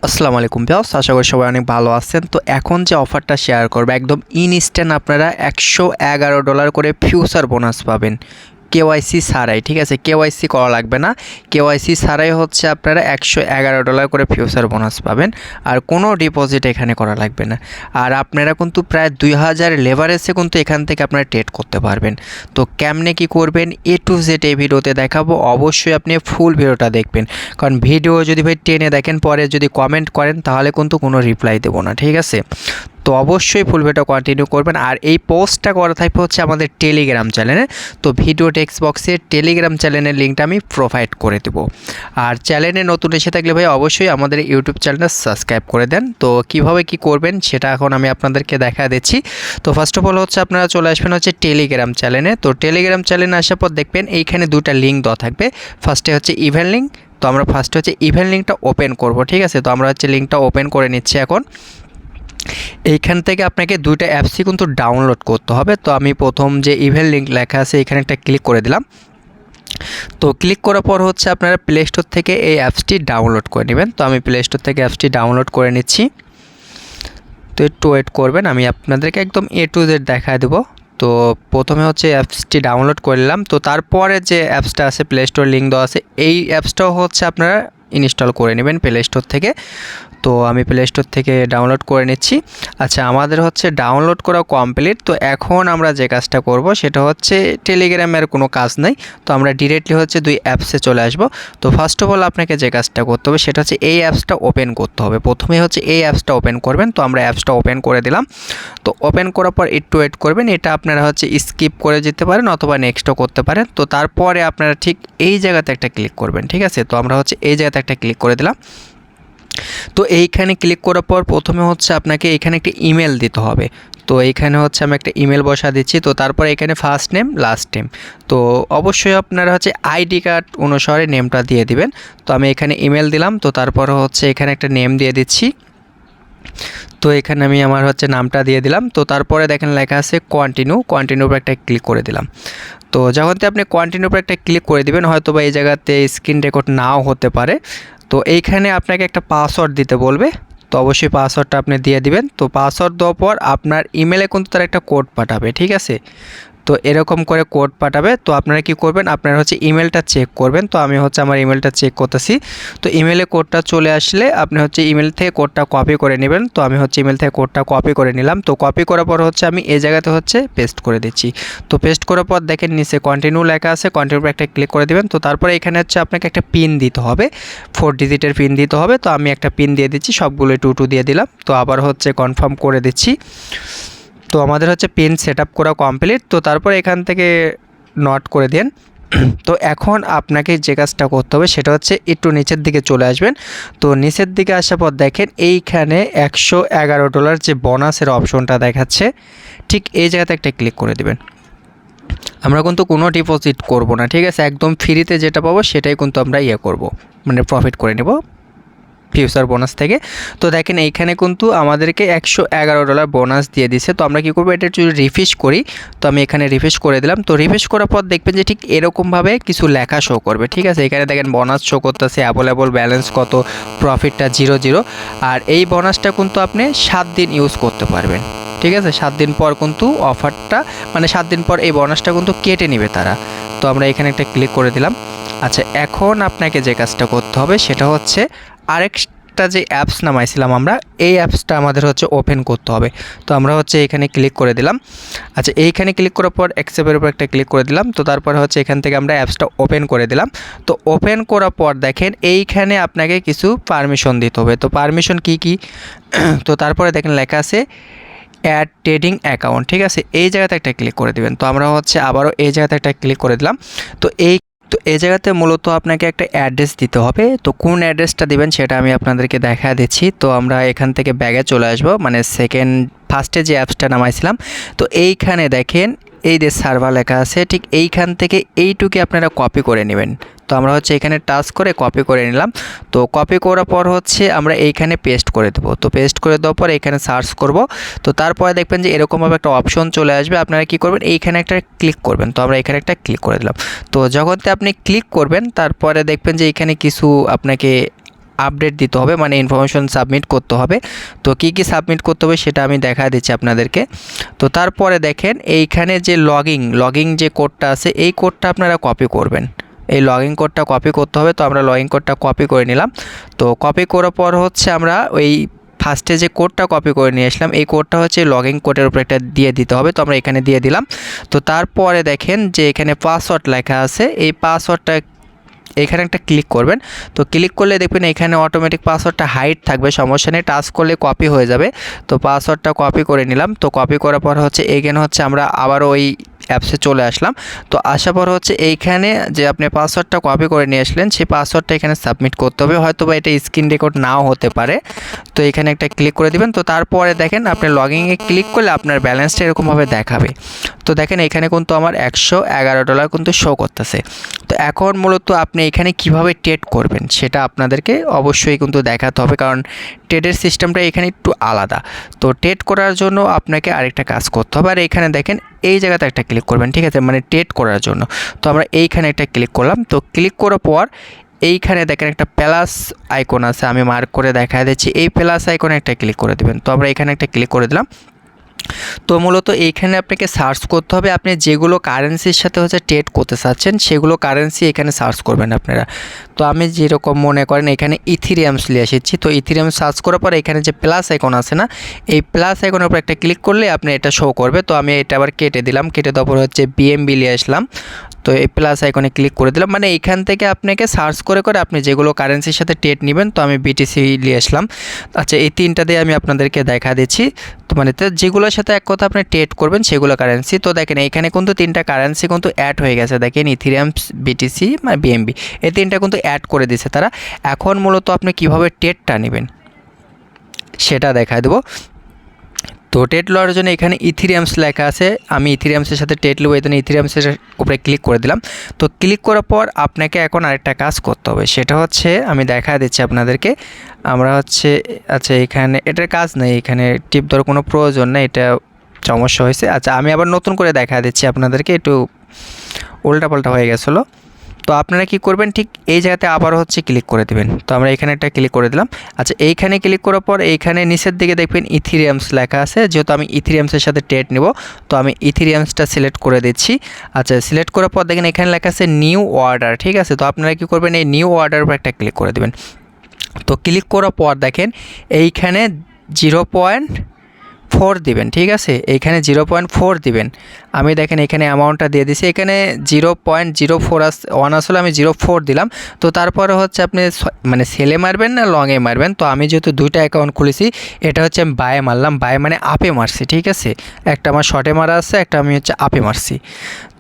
আসসালামু আলাইকুম ভিউয়ার্স, আশা করি সবাই অনেক ভালো আছেন। তো এখন যে অফারটা শেয়ার করব একদম ইনস্ট্যান্ট আপনারা $111 করে ফিউচার বোনাস পাবেন কেওয়াইসি ছাড়াই। ঠিক আছে, কেওয়াইসি করা লাগবে না, কেওয়াইসি ছাড়াই হচ্ছে আপনারা $111 করে ফিউচার বোনাস পাবেন। আর কোনো ডিপোজিট এখানে করা লাগবে না। আর আপনারা কিন্তু প্রায় 2000 লেভারেজে কিন্তু এখান থেকে আপনারা ট্রেড করতে পারবেন। তো কেমনে কি করবেন এ টু জেড এই ভিডিওতে দেখাবো। অবশ্যই আপনি ফুল ভিডিওটা দেখবেন, কারণ ভিডিও যদি ভাই টেনে দেখেন পরে যদি কমেন্ট করেন তাহলে কিন্তু কোনো রিপ্লাই দেবো না। ঠিক আছে, তো অবশ্যই ফুল ভিডিও কন্টিনিউ করবেন। আর এই পোস্টটা করা থাকবে হচ্ছে আমাদের টেলিগ্রাম চ্যানেলে। তো ভিডিও টেক্সট বক্সে টেলিগ্রাম চ্যানেলের লিঙ্কটা আমি প্রোভাইড করে দেবো। আর চ্যানেলে নতুন এসে থাকলে ভাই অবশ্যই আমাদের ইউটিউব চ্যানেলটা সাবস্ক্রাইব করে দেন। তো কিভাবে কি করবেন সেটা এখন আমি আপনাদেরকে দেখা দিচ্ছি। তো ফার্স্ট অফ অল হচ্ছে আপনারা চলে আসবেন হচ্ছে টেলিগ্রাম চ্যানেলে। তো টেলিগ্রাম চ্যানেলে আসার পর দেখবেন এইখানে দুটা লিঙ্ক দেওয়া থাকবে। ফার্স্টে হচ্ছে ইভেন্ট লিঙ্ক। তো আমরা ফার্স্টে হচ্ছে ইভেন্ট লিঙ্কটা ওপেন করব। ঠিক আছে, তো আমরা হচ্ছে লিঙ্কটা ওপেন করে নিচ্ছি। এখন এইখান থেকে আপনাকে দুইটা অ্যাপসই কিন্তু ডাউনলোড করতে হবে। তো আমি প্রথম যে ইভেন্ট লিঙ্ক লেখা আছে এখানে একটা ক্লিক করে দিলাম। তো ক্লিক করার পর হচ্ছে আপনারা প্লে স্টোর থেকে এই অ্যাপসটি ডাউনলোড করে নেবেন। তো আমি প্লে স্টোর থেকে অ্যাপসটি ডাউনলোড করে নিচ্ছি। তো একটু ওয়েট করবেন, আমি আপনাদেরকে একদম এ টু জেড দেখায় দেবো। তো প্রথমে হচ্ছে অ্যাপসটি ডাউনলোড করে নিলাম। তো তারপরে যে অ্যাপসটা আছে প্লে স্টোর লিঙ্ক দেওয়া আছে, এই অ্যাপসটাও হচ্ছে আপনারা ইনস্টল করে নেবেন প্লে স্টোর থেকে। তো আমি প্লে স্টোর থেকে ডাউনলোড করে নিচ্ছি। আচ্ছা, আমাদের হচ্ছে ডাউনলোড করা কমপ্লিট। তো এখন আমরা যে কাজটা করব সেটা হচ্ছে টেলিগ্রামের কোনো কাজ নাই। তো আমরা ডিরেক্টলি হচ্ছে দুই অ্যাপসে চলে আসব। তো ফার্স্ট অফ অল আপনাকে যে কাজটা করতে হবে সেটা হচ্ছে এই অ্যাপসটা ওপেন করতে হবে। প্রথমে হচ্ছে এই অ্যাপসটা ওপেন করবেন। তো আমরা অ্যাপসটা ওপেন করে দিলাম। তো ওপেন করার পর একটু ওয়েট করবেন। এটা আপনারা হচ্ছে স্কিপ করে যেতে পারেন অথবা নেক্সটও করতে পারেন। তো তারপরে আপনারা ঠিক এই জায়গাতে একটা ক্লিক করবেন। ঠিক আছে, তো আমরা হচ্ছে এই জায়গাতে একটা ক্লিক করে দিলাম। তো এইখানে ক্লিক করার পর প্রথমে হচ্ছে আপনাকে এখানে একটা ইমেল দিতে হবে। তো এইখানে হচ্ছে আমি একটা ইমেল বসা দিচ্ছি। তো তারপর এখানে ফার্স্ট নেম লাস্ট নেম। তো অবশ্যই আপনারা হচ্ছে আইডি কার্ড অনুসারে নেমটা দিয়ে দিবেন। তো আমি এখানে ইমেল দিলাম। তো তারপর হচ্ছে এখানে একটা নেম দিয়ে দিচ্ছি। তো এখানে আমি আমার হচ্ছে নামটা দিয়ে দিলাম। তো তারপরে দেখেন লেখা আছে কন্টিনিউর উপর একটা ক্লিক করে দিলাম। তো যখন আপনি কন্টিনিউর উপর একটা ক্লিক করে দিবেন হয়তো বা এই জায়গাতে স্ক্রিন রেকর্ড নাও হতে পারে। তো এইখানে আপনাকে একটা পাসওয়ার্ড দিতে বলবে। তো অবশ্যই পাসওয়ার্ডটা আপনি দিয়ে দিবেন। তো পাসওয়ার্ড দেওয়ার পর আপনার ইমেলে কিন্তু তার একটা কোড পাঠাবে। ঠিক আছে, তো এরকম করে কোড পাঠাবে। তো আপনারা কি করবেন, আপনারা হচ্ছে ইমেলটা চেক করবেন। তো আমি হচ্ছে আমার ইমেলটা চেক করতেছি। তো ইমেলে কোডটা চলে আসলে আপনি হচ্ছে ইমেল থেকে কোডটা কপি করে নেবেন। তো আমি হচ্ছে ইমেল থেকে কোডটা কপি করে নিলাম। তো কপি করার পর হচ্ছে আমি এই জায়গাতে হচ্ছে পেস্ট করে দিচ্ছি। তো পেস্ট করার পর দেখেন নিচে কন্টিনিউ লেখা আছে, কন্টিনিউ একটা ক্লিক করে দেবেন। তো তারপরে এখানে হচ্ছে আপনাকে একটা পিন দিতে হবে, 4 ডিজিটের পিন দিতে হবে। তো আমি একটা পিন দিয়ে দিচ্ছি, সবগুলো 2 দিয়ে দিলাম। তো আবার হচ্ছে কনফার্ম করে দিচ্ছি। তো আমাদের হচ্ছে পিন সেট আপ করা কমপ্লিট। তো তারপর এখান থেকে নট করে দেন। তো এখন আপনাকে যে কাজটা করতে হবে সেটা হচ্ছে একটু নিচের দিকে চলে আসবেন। তো নিচের দিকে আসার পর দেখেন এইখানে $111 যে বোনাসের অপশনটা দেখাচ্ছে, ঠিক এই জায়গাতে একটা ক্লিক করে দেবেন। আমরা কিন্তু কোনো ডিপোজিট করব না। ঠিক আছে, একদম ফ্রিতে যেটা পাবো সেটাই কিন্তু আমরা করব, মানে প্রফিট করে নেব ফিউচার বোনাস থেকে। তো দেখেন এইখানে কিন্তু আমাদেরকে $111 বোনাস দিয়ে দিছে। তো আমরা কী করবো, এটা যদি রিফ্রেশ করি, তো আমি এখানে রিফ্রেশ করে দিলাম। তো রিফ্রেশ করার পর দেখবেন যে ঠিক এরকমভাবে কিছু লেখা শো করবে। ঠিক আছে, এখানে দেখেন বোনাস শো করতেছে, অ্যাভেলেবল ব্যালেন্স কত, প্রফিটটা 0 আর এই বোনাসটা কিন্তু আপনি 7 দিন ইউজ করতে পারবেন। ঠিক আছে, 7 দিন পর কিন্তু অফারটা, মানে 7 দিন পর এই বোনাসটা কিন্তু কেটে নেবে তারা। তো আমরা এখানে একটা ক্লিক করে দিলাম। আচ্ছা, এখন আপনাকে যে কাজটা করতে হবে সেটা হচ্ছে আরেকটা যে অ্যাপস নামাইছিলাম আমরা, এই অ্যাপসটা আমাদের হচ্ছে ওপেন করতে হবে। তো আমরা হচ্ছে এখানে ক্লিক করে দিলাম। আচ্ছা, এইখানে ক্লিক করার পর অ্যাকসেপ্টের উপর একটা ক্লিক করে দিলাম। তো তারপরে হচ্ছে এখান থেকে আমরা অ্যাপসটা ওপেন করে দিলাম। তো ওপেন করার পর দেখেন এইখানে আপনাকে কিছু পারমিশন দিতে হবে। তো পারমিশন কি কি তো তারপরে দেখেন লেখা আছে অ্যাড ট্রেডিং অ্যাকাউন্ট। ঠিক আছে, এই জায়গাতে একটা ক্লিক করে দিবেন। তো আমরা হচ্ছে আবারও এই জায়গাতে একটা ক্লিক করে দিলাম। তো এই জায়গাতে মূলত আপনাকে একটা অ্যাড্রেস দিতে হবে। তো কোন অ্যাড্রেসটা দিবেন সেটা আমি আপনাদেরকে দেখা দিচ্ছি। তো আমরা এখান থেকে ব্যাগে চলে আসবো, মানে ফার্স্টে যে অ্যাপসটা নামাইছিলাম। তো এইখানে দেখেন এই যে সার্ভার লেখা আছে, ঠিক এইখান থেকে এইটুকু আপনারা কপি করে নেবেন। তো আমরা হচ্ছে এখানে টাচ করে কপি করে নিলাম। তো কপি করার পর হচ্ছে আমরা এইখানে পেস্ট করে দেবো। তো পেস্ট করে দেওয়ার পর এখানে সার্চ করব। তো তারপরে দেখবেন যে এরকমভাবে একটা অপশন চলে আসবে, আপনারা কি করবেন এইখানে একটা ক্লিক করবেন। তো আমরা এখানে একটা ক্লিক করে দিলাম। তো যখন আপনি ক্লিক করবেন তারপরে দেখবেন যে এখানে কিছু আপনাকে আপডেট দিতে হবে, মানে ইনফরমেশন সাবমিট করতে হবে। তো কি কি সাবমিট করতে হবে সেটা আমি দেখা দিচ্ছি আপনাদেরকে। তো তারপরে দেখেন এইখানে যে লগিং যে কোডটা আছে, এই কোডটা আপনারা কপি করবেন। এই লগইন কোডটা কপি করতে হবে। তো আমরা লগইন কোডটা কপি করে নিলাম। তো কপি করার পর হচ্ছে আমরা ওই ফার্স্টে যে কোডটা কপি করে নিয়ে আসলাম, এই কোডটা হচ্ছে লগইন কোডের উপরে একটা দিয়ে দিতে হবে। তো আমরা এখানে দিয়ে দিলাম। তো তারপরে দেখেন যে এখানে পাসওয়ার্ড লেখা আছে, এই পাসওয়ার্ডটা এখানে একটা ক্লিক করবেন। তো ক্লিক করলে দেখবেন এখানে অটোমেটিক পাসওয়ার্ডটা হাইড থাকবে, সমস্যা নেই, টাচ করলে কপি হয়ে যাবে। তো পাসওয়ার্ডটা কপি করে নিলাম। তো কপি করার পর হচ্ছে এখানে হচ্ছে আমরা আবার ওই অ্যাপসে চলে আসলাম। তো আসার পর হচ্ছে এইখানে যে আপনি পাসওয়ার্ডটা কপি করে নিয়ে আসলেন, সেই পাসওয়ার্ডটা এখানে সাবমিট করতে হবে। হয়তো বা এটা স্ক্রিন রেকর্ড নাও হতে পারে। তো এখানে একটা ক্লিক করে দিবেন। তো তারপরে দেখেন আপনি লগইনে ক্লিক করলে আপনার ব্যালেন্সটা এরকমভাবে দেখাবে। তো দেখেন এখানে কিন্তু আমার $111 কিন্তু শো করতেছে। তো এখন মূলত আপনি এখানে কিভাবে ট্রেড করবেন সেটা আপনাদেরকে অবশ্যই কিন্তু দেখাতে হবে, কারণ ট্রেডের সিস্টেমটা এখানে একটু আলাদা। তো ট্রেড করার জন্য আপনাকে আরেকটা কাজ করতে হবে। আর এইখানে দেখেন এই জায়গাতে একটা ক্লিক করবেন, ঠিক আছে, মানে ট্রেড করার জন্য। তো আমরা এইখানে একটা ক্লিক করলাম। তো ক্লিক করার পর এইখানে দেখেন একটা প্লাস আইকন আছে, আমি মার্ক করে দেখা দিচ্ছি, এই প্লাস আইকনে একটা ক্লিক করে দেবেন। তো আমরা এখানে একটা ক্লিক করে দিলাম। তো মূলত এইখানে আপনাকে সার্চ করতে হবে, আপনি যেগুলো কারেন্সির সাথে হচ্ছে ট্রেড করতে চাচ্ছেন সেগুলো কারেন্সি এখানে সার্চ করবেন আপনারা। তো আমি যেরকম মনে করেন এখানে ইথিরিয়ামস নিয়ে এসেছি। তো ইথিরিয়াম সার্চ করার পর এখানে যে প্লাস আইকন আছে না, এই প্লাস আইকনের উপর একটা ক্লিক করলে আপনি এটা শো করবে। তো আমি এটা আবার কেটে দিলাম, কেটে দেওয়ার পর হচ্ছে বিএমবি নিয়ে আসলাম। তো এই প্লাস আইকনে ক্লিক করে দিলাম, মানে এইখান থেকে আপনাকে সার্চ করে করে আপনি যেগুলো কারেন্সির সাথে ট্রেড নেবেন। তো আমি বিটিসি নিয়ে আসলাম। আচ্ছা, এই তিনটা দিয়ে আমি আপনাদেরকে দেখা দিচ্ছি। তো মানে তো যেগুলোর সাথে এক কথা আপনি ট্রেড করবেন সেগুলো কারেন্সি। তো দেখেন এইখানে কিন্তু তিনটা কারেন্সি কিন্তু অ্যাড হয়ে গেছে, দেখেন ইথিরিয়াম, বিটিসি, মানে বিএমবি, এই তিনটা কিন্তু অ্যাড করে দিয়েছে তারা। এখন মূলত আপনি কিভাবে ট্রেডটা নেবেন সেটা দেখায় দেবো। তো ট্রেড লওয়ার জন্য এখানে ইথিরিয়ামস লেখা আছে, আমি ইথিরিয়ামসের সাথে ট্রেড নেবো, এই জন্য ইথিরিয়ামসের উপরে ক্লিক করে দিলাম। তো ক্লিক করার পর আপনাকে এখন আরেকটা কাজ করতে হবে, সেটা হচ্ছে আমি দেখা দিচ্ছি আপনাদেরকে। আমরা হচ্ছে আচ্ছা এখানে এটার কাজ নেই, এখানে টিপ দেওয়ার কোনো প্রয়োজন নেই, এটা সমস্যা হয়েছে। আচ্ছা আমি আবার নতুন করে দেখা দিচ্ছি আপনাদেরকে, একটু উল্টাপাল্টা হয়ে গেছিলো। তো আপনারা কি করবেন, ঠিক এই জায়গাতে আবার হচ্ছে ক্লিক করে দেবেন। তো আমরা এখানে একটা ক্লিক করে দিলাম। আচ্ছা এইখানে ক্লিক করার পর এইখানে নিচের দিকে দেখবেন ইথিরিয়ামস লেখা আছে, যেহেতু আমি ইথিরিয়ামসের সাথে ট্রেড নেব তো আমি ইথিরিয়ামসটা সিলেক্ট করে দিচ্ছি। আচ্ছা সিলেক্ট করার পর দেখেন এখানে লেখা আছে নিউ অর্ডার, ঠিক আছে। তো আপনারা কি করবেন, এই নিউ অর্ডার উপর একটা ক্লিক করে দেবেন। তো ক্লিক করার পর দেখেন এইখানে 0.4 দিবেন, ঠিক আছে, এইখানে 0.4 দিবেন। আমি দেখেন এখানে অ্যামাউন্টটা দিয়ে দিছি, এখানে 0.01 আসলে আমি 0.4 দিলাম। তো তারপরে হচ্ছে আপনি মানে সেলে মারবেন না লংয়ে মারবেন। তো আমি যেহেতু দুইটা অ্যাকাউন্ট খুলেছি, এটা হচ্ছে আমি বায়ে মারলাম, বায়ে মানে আপে মারছি, ঠিক আছে, একটা আমার শর্টে মারা আছে, একটা আমি হচ্ছে আপে মারছি।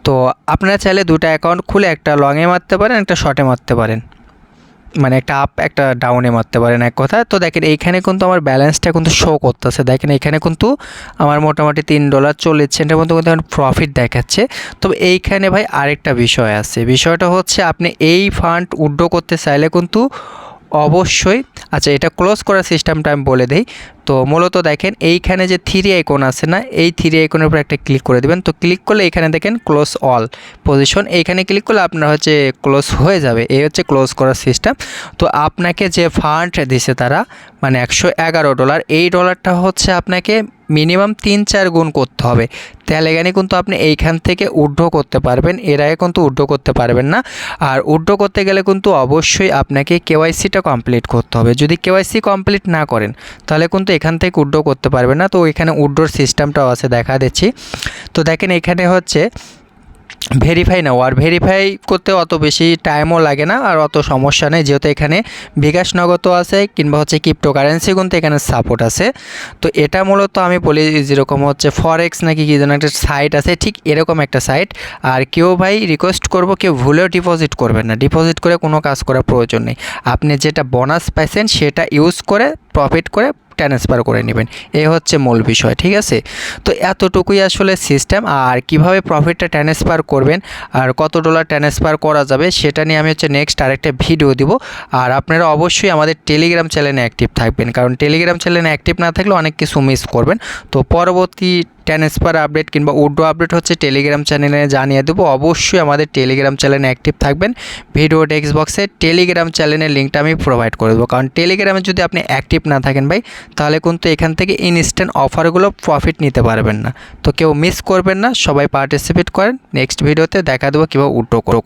তো আপনারা চাইলে দুটো অ্যাকাউন্ট খুলে একটা লংয়ে মারতে পারেন, একটা শর্টে মারতে পারেন, মানে একটা আপ একটা ডাউনে মারতে পারেন এক কথা। তো দেখেন এইখানে কিন্তু আমার ব্যালেন্সটা কিন্তু শো করতেছে, দেখেন এখানে কিন্তু আমার মোটামুটি $3.40 মতো কিন্তু এখন প্রফিট দেখাচ্ছে। তবে এইখানে ভাই আরেকটা বিষয় আছে, বিষয়টা হচ্ছে আপনি এই ফান্ড উইথড্র করতে চাইলে কিন্তু অবশ্যই, আচ্ছা এটা ক্লোজ করার সিস্টেমটা আমি বলে দেই। তো মূলত দেখেন এইখানে যে থ্রি আইকন আছে না, এই থ্রি আইকনের উপর একটা ক্লিক করে দেবেন। তো ক্লিক করলে এখানে দেখেন ক্লোজ অল পজিশন, এইখানে ক্লিক করলে আপনার হচ্ছে ক্লোজ হয়ে যাবে, এই হচ্ছে ক্লোজ করার সিস্টেম। তো আপনাকে যে ফান্ড দিছে তারা, মানে $111, এই ডলারটা হচ্ছে আপনাকে মিনিমাম 3-4 গুণ করতে হবে, তাহলে এখানে কিন্তু আপনি এইখান থেকে উইথড্র করতে পারবেন, এর আগে কিন্তু উইথড্র করতে পারবেন না। আর উইথড্র করতে গেলে কিন্তু অবশ্যই আপনাকে কেওয়াইসিটা কমপ্লিট করতে হবে, যদি কেওয়াইসি কমপ্লিট না করেন তাহলে কিন্তু এখান থেকে উইথড্র করতে পারবেন না। তো এখানে উইথড্রর সিস্টেমটাও আছে, দেখা দিচ্ছি। তো দেখেন এখানে হচ্ছে ভেরিফাই নাও, আর ভেরিফাই করতে অত বেশি টাইমও লাগে না, আর অত সমস্যা নেই, যেহেতু এখানে বিকাশ নগদও আছে কিংবা হচ্ছে ক্রিপ্টোকারেন্সি কিন্তু এখানে সাপোর্ট আছে। তো এটা মূলত আমি বলি যেরকম হচ্ছে ফরেক্স নাকি কি যেন একটা সাইট আছে, ঠিক এরকম একটা সাইট। আর কেউ ভাই রিকোয়েস্ট করব, কেউ ভুলেও ডিপোজিট করবেন না, ডিপোজিট করে কোনো কাজ করার প্রয়োজন নেই। আপনি যেটা বোনাস পাইছেন সেটা ইউজ করে প্রফিট করে ট্রান্সফার করে নেবেন, এই হচ্ছে মূল বিষয়, ঠিক আছে। তো এতটুকুই আসলে সিস্টেম। আর কিভাবে প্রফিটটা ট্রান্সফার করবেন আর কত ডলার ট্রান্সফার করা যাবে সেটা নিয়ে আমি হচ্ছে নেক্সট আরেকটা ভিডিও দিব। আর আপনারা অবশ্যই আমাদের টেলিগ্রাম চ্যানেলে অ্যাক্টিভ থাকবেন, কারণ টেলিগ্রাম চ্যানেলে অ্যাক্টিভ না থাকলে অনেক কিছু মিস করবেন। তো পরবর্তী ট্রান্সফার আপডেট কিংবা উড্রো আপডেট হচ্ছে টেলিগ্রাম চ্যানেলে জানিয়ে দেবো। অবশ্যই আমাদের টেলিগ্রাম চ্যানেলে অ্যাক্টিভ থাকবেন। ভিডিও টেক্সট বক্সে টেলিগ্রাম চ্যানেলের লিঙ্কটা আমি প্রোভাইড করে দেবো, কারণ টেলিগ্রামে যদি আপনি অ্যাক্টিভ না থাকেন ভাই, তাহলে কিন্তু এখান থেকে ইনস্ট্যান্ট অফারগুলো প্রফিট নিতে পারবেন না। তো কেউ মিস করবেন না, সবাই পার্টিসিপেট করেন। নেক্সট ভিডিওতে দেখা দেবো কীভাবে উড্রো করো।